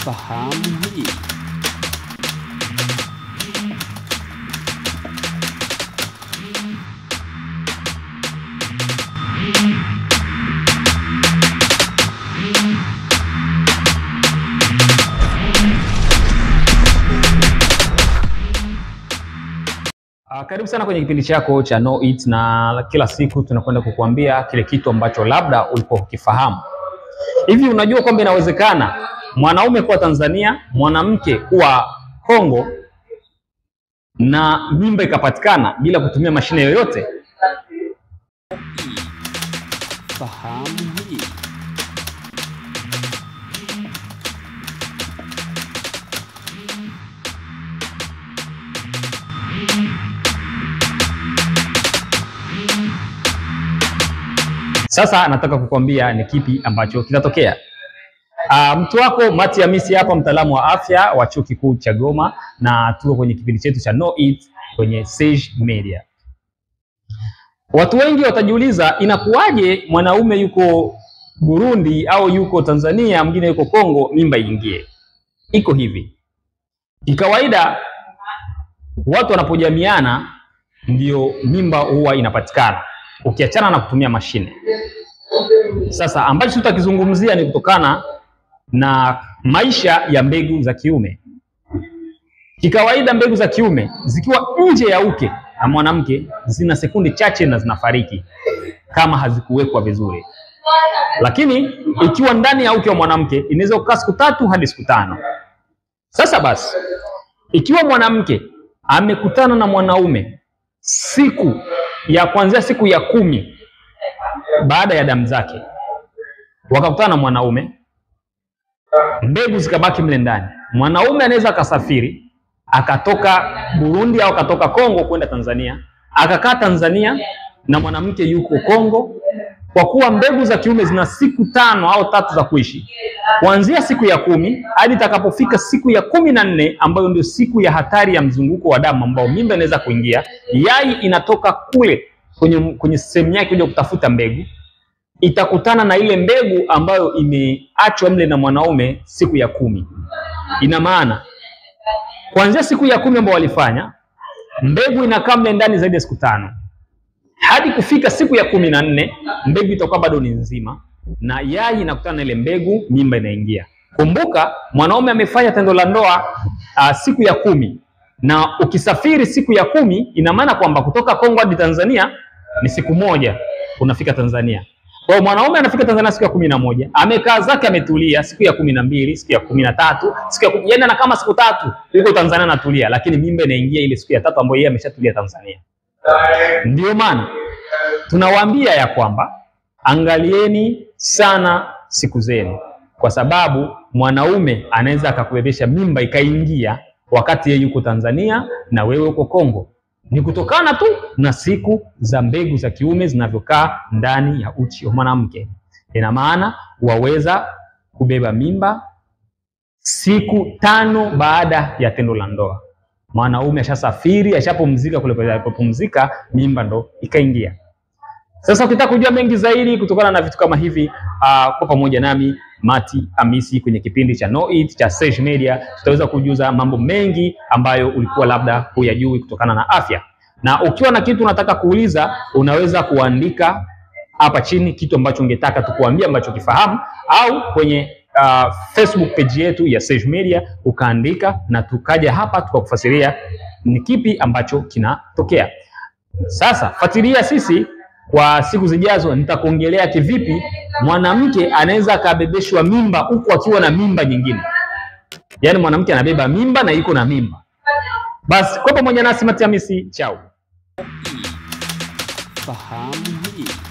Fahamu hii. Karibu sana kwenye kipindi chako cha Know It, na kila siku tunakwenda kukuambia kile kitu ambacho labda ulikuwa ukifahamu. Hivi unajua kwamba inawezekana mwanaume kuwa Tanzania, mwanamke kuwa Kongo na mimba ikapatikana bila kutumia mashine yoyote? Fahamu hii. Sasa nataka kukwambia ni kipi ambacho kitatokea. Mtu wako Mati Hamisi hapa, mtaalamu wa afya wa Chuo Kikuu cha Goma, na tuko kwenye kipindi chetu cha Know It kwenye Sage Media. Watu wengi watajiuliza, inakuwaje mwanaume yuko Burundi au yuko Tanzania, mwingine yuko Kongo, mimba iingie? Iko hivi. Kikawaida watu wanapojamiana ndio mimba huwa inapatikana, ukiachana na kutumia mashine. Sasa ambacho tutakizungumzia ni kutokana na maisha ya mbegu za kiume. Kikawaida mbegu za kiume zikiwa nje ya uke na mwanamke zina sekunde chache na zinafariki kama hazikuwekwa vizuri. Lakini ikiwa ndani ya uke wa mwanamke inaweza kukaa siku 3 hadi siku 5. Sasa basi, ikiwa mwanamke amekutana na mwanaume kuanzia siku ya 10 baada ya damu zake, wakakutana na mwanaume, mbegu zikabaki mle ndani, mwanaume anaweza akasafiri akatoka Burundi au akatoka Kongo kwenda Tanzania, akakaa Tanzania na mwanamke yuko Kongo. Kwa kuwa mbegu za kiume zina siku 5 au 3 za kuishi, kuanzia siku ya 10 hadi itakapofika siku ya 14, ambayo ndio siku ya hatari ya mzunguko wa damu ambao mimba inaweza kuingia, yai inatoka kule kwenye sehemu yake kuja kutafuta mbegu, itakutana na ile mbegu ambayo imeachwa mle na mwanaume siku ya 10. Ina maana kuanzia siku ya 10 ambayo walifanya, mbegu inakaa mle ndani zaidi ya siku 5 hadi kufika siku ya 14, mbegu itakuwa bado ni nzima na yai inakutana na ile mbegu, mimba inaingia. Kumbuka mwanaume amefanya tendo la ndoa siku ya 10, na ukisafiri siku ya 10 ina maana kwamba kutoka Kongo hadi Tanzania ni siku 1 unafika Tanzania. Kwa hiyo mwanaume anafika Tanzania siku ya 11, amekaa zake ametulia siku ya 12, siku ya 13, siku ya yaani na kama siku 3 yuko Tanzania anatulia, lakini mimba inaingia ile siku ya 3 ambayo yeye ameshatulia Tanzania. Ndio maana tunawaambia ya kwamba angalieni sana siku zenu, kwa sababu mwanaume anaweza akakubebesha mimba ikaingia wakati yeye yuko Tanzania na wewe uko Kongo. Ni kutokana tu na siku za mbegu za kiume zinavyokaa ndani ya uchi wa mwanamke. Ina maana waweza kubeba mimba siku 5 baada ya tendo la ndoa. Mwanaume ashasafiri, ashapumzika, kule alipopumzika mimba ndo ikaingia. Sasa ukitaka kujua mengi zaidi kutokana na vitu kama hivi, kwa pamoja nami Mati Hamisi kwenye kipindi cha Know It cha Sage Media, tutaweza kujuza mambo mengi ambayo ulikuwa labda huyajui kutokana na afya. Na ukiwa na kitu unataka kuuliza, unaweza kuandika hapa chini kitu ambacho ungetaka tukuambia ambacho kifahamu, au kwenye Facebook page yetu ya Sage Media ukaandika, na tukaja hapa tukakufasiria ni kipi ambacho kinatokea. Sasa fuatilia sisi kwa siku zijazo, nitakuongelea kivipi mwanamke anaweza kabebeshwa mimba huku akiwa na mimba nyingine. Yaani mwanamke anabeba mimba na yuko na mimba. Basi kwa pamoja nasi Mati Hamisi, chao. Fahamu hii.